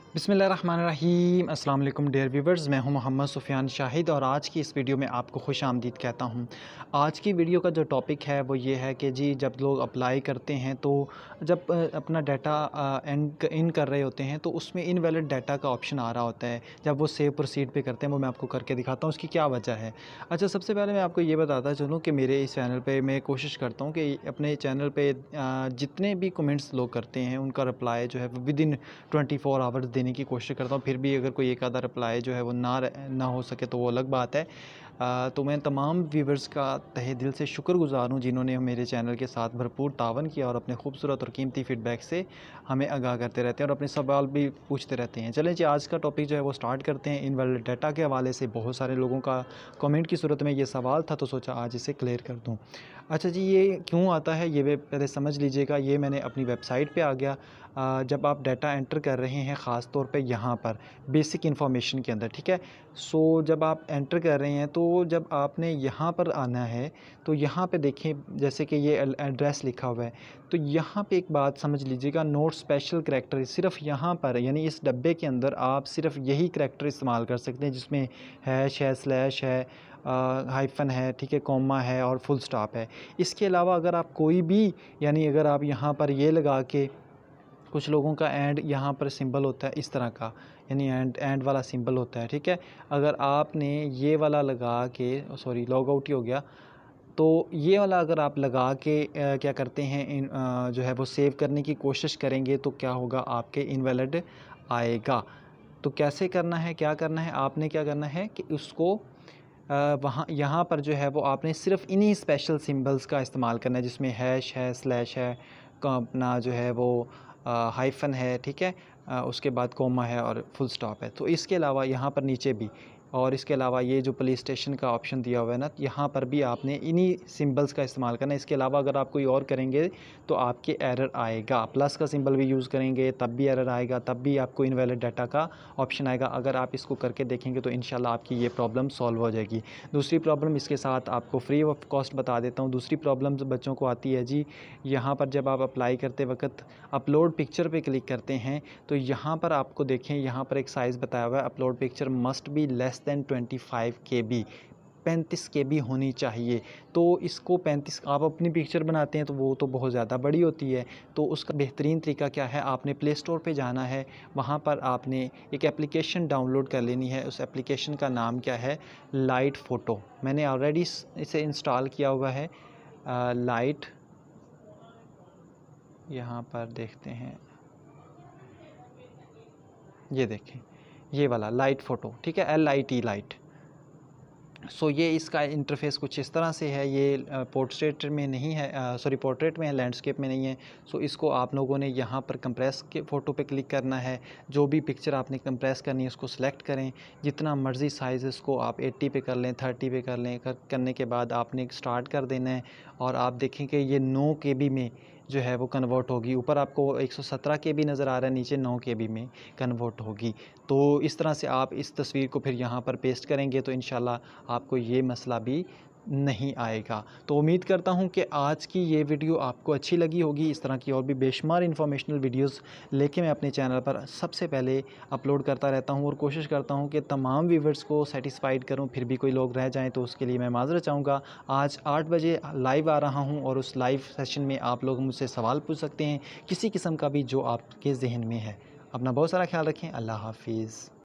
बिस्मिल्लाहिर्रहमानिर्रहीम अस्सलाम वालेकुम डियर व्यूवर्स, मैं हूं मोहम्मद सुफ़ियान शाहिद और आज की इस वीडियो में आपको खुश आमदीद कहता हूं। आज की वीडियो का जो टॉपिक है वो ये है कि जी जब लोग अप्लाई करते हैं तो जब अपना डाटा इन कर रहे होते हैं तो उसमें इनवैलिड डाटा का ऑप्शन आ रहा होता है। जब वो सेव प्रोसीड पे करते हैं वो मैं आपको करके दिखाता हूँ उसकी क्या वजह है। अच्छा, सबसे पहले मैं आपको ये बताता चलूँ कि मेरे इस चैनल पे मैं कोशिश करता हूँ कि अपने चैनल पे जितने भी कमेंट्स लोग करते हैं उनका रिप्लाई जो है विद इन 24 आवर्स देने की कोशिश करता हूँ। फिर भी अगर कोई एक आधा रिप्लाई जो है वो ना हो सके तो वो अलग बात है। तो मैं तमाम व्यूवर्स का तहे दिल से शुक्रगुज़ार हूँ जिन्होंने मेरे चैनल के साथ भरपूर तावन किया और अपने खूबसूरत और कीमती फ़ीडबैक से हमें आगाह करते रहते हैं और अपने सवाल भी पूछते रहते हैं। चलें जी, आज का टॉपिक जो है वो स्टार्ट करते हैं। इनवैलिड डाटा के हवाले से बहुत सारे लोगों का कमेंट की सूरत में ये सवाल था तो सोचा आज इसे क्लियर कर दूँ। अच्छा जी, ये क्यों आता है ये वे पहले समझ लीजिएगा। ये मैंने अपनी वेबसाइट पे आ गया। जब आप डाटा एंटर कर रहे हैं ख़ास तौर पे यहाँ पर बेसिक इन्फॉर्मेशन के अंदर, ठीक है। सो जब आप एंटर कर रहे हैं तो जब आपने यहाँ पर आना है तो यहाँ पे देखें जैसे कि ये एड्रेस लिखा हुआ है तो यहाँ पे एक बात समझ लीजिएगा, नोट स्पेशल करैक्टर सिर्फ यहाँ पर यानी इस डब्बे के अंदर आप सिर्फ यही करैक्टर इस्तेमाल कर सकते हैं जिसमें हैश है, स्लैश है, हाइफन है, ठीक है, कॉमा है और फुल स्टॉप है। इसके अलावा अगर आप कोई भी यानी अगर आप यहाँ पर ये लगा के कुछ लोगों का एंड यहाँ पर सिंबल होता है इस तरह का, यानी एंड वाला सिंबल होता है, ठीक है। अगर आपने ये वाला लगा के सॉरी लॉग आउट ही हो गया, तो ये वाला अगर आप लगा के क्या करते हैं जो है वो सेव करने की कोशिश करेंगे तो क्या होगा, आपके इनवैलिड आएगा। तो कैसे करना है, क्या करना है, आपने क्या करना है कि उसको वहाँ यहाँ पर जो है वो आपने सिर्फ इन्हीं स्पेशल सिंबल्स का इस्तेमाल करना है जिसमें हैश है, स्लैश है, का अपना जो है वो हाइफन है, ठीक है, उसके बाद कोमा है और फुल स्टॉप है। तो इसके अलावा यहाँ पर नीचे भी और इसके अलावा ये जो पुलिस स्टेशन का ऑप्शन दिया हुआ है ना, यहाँ पर भी आपने इन्हीं सिंबल्स का इस्तेमाल करना है। इसके अलावा अगर आप कोई और करेंगे तो आपके एरर आएगा। प्लस का सिंबल भी यूज़ करेंगे तब भी एरर आएगा, तब भी आपको इनवैलिड डाटा का ऑप्शन आएगा। अगर आप इसको करके देखेंगे तो इंशाल्लाह आपकी ये प्रॉब्लम सॉल्व हो जाएगी। दूसरी प्रॉब्लम इसके साथ आपको फ्री ऑफ कॉस्ट बता देता हूँ। दूसरी प्रॉब्लम बच्चों को आती है जी, यहाँ पर जब आप अप्लाई करते वक्त अपलोड पिक्चर पे क्लिक करते हैं तो यहाँ पर आपको देखें, यहाँ पर एक साइज़ बताया हुआ है, upload picture must be less than 25 KB, 35 KB होनी चाहिए। तो इसको 35 आप अपनी पिक्चर बनाते हैं तो वो तो बहुत ज़्यादा बड़ी होती है। तो उसका बेहतरीन तरीका क्या है, आपने प्ले स्टोर पे जाना है, वहाँ पर आपने एक एप्लीकेशन डाउनलोड कर लेनी है। उस एप्लीकेशन का नाम क्या है, लाइट फ़ोटो। मैंने ऑलरेडी इसे इंस्टॉल किया हुआ है। लाइट, यहाँ पर देखते हैं, ये देखें, ये वाला लाइट फ़ोटो, ठीक है, LIT लाइट। सो ये इसका इंटरफ़ेस कुछ इस तरह से है। ये पोर्ट्रेट में नहीं है, सॉरी पोर्ट्रेट में है, लैंडस्केप में नहीं है। सो इसको आप लोगों ने यहाँ पर कंप्रेस के फ़ोटो पे क्लिक करना है। जो भी पिक्चर आपने कंप्रेस करनी है उसको सेलेक्ट करें। जितना मर्ज़ी साइज़ इसको आप 80 पे कर लें, 30 पे कर लें। करने के बाद आपने स्टार्ट कर देना है और आप देखें कि ये 9 KB में जो है वो कन्वर्ट होगी। ऊपर आपको 117 KB नज़र आ रहा है, नीचे 9 KB में कन्वर्ट होगी। तो इस तरह से आप इस तस्वीर को फिर यहाँ पर पेस्ट करेंगे तो इंशाल्लाह आपको ये मसला भी नहीं आएगा। तो उम्मीद करता हूँ कि आज की ये वीडियो आपको अच्छी लगी होगी। इस तरह की और भी बेशुमार इन्फॉर्मेशनल वीडियोस लेके मैं अपने चैनल पर सबसे पहले अपलोड करता रहता हूँ और कोशिश करता हूँ कि तमाम व्यूवर्स को सेटिस्फाइड करूँ। फिर भी कोई लोग रह जाएँ तो उसके लिए मैं माज़रत चाहूँगा। आज 8 बजे लाइव आ रहा हूँ और उस लाइव सेशन में आप लोग मुझसे सवाल पूछ सकते हैं किसी किस्म का भी जो आपके ज़हन में है। अपना बहुत सारा ख्याल रखें। अल्लाह हाफ़िज़।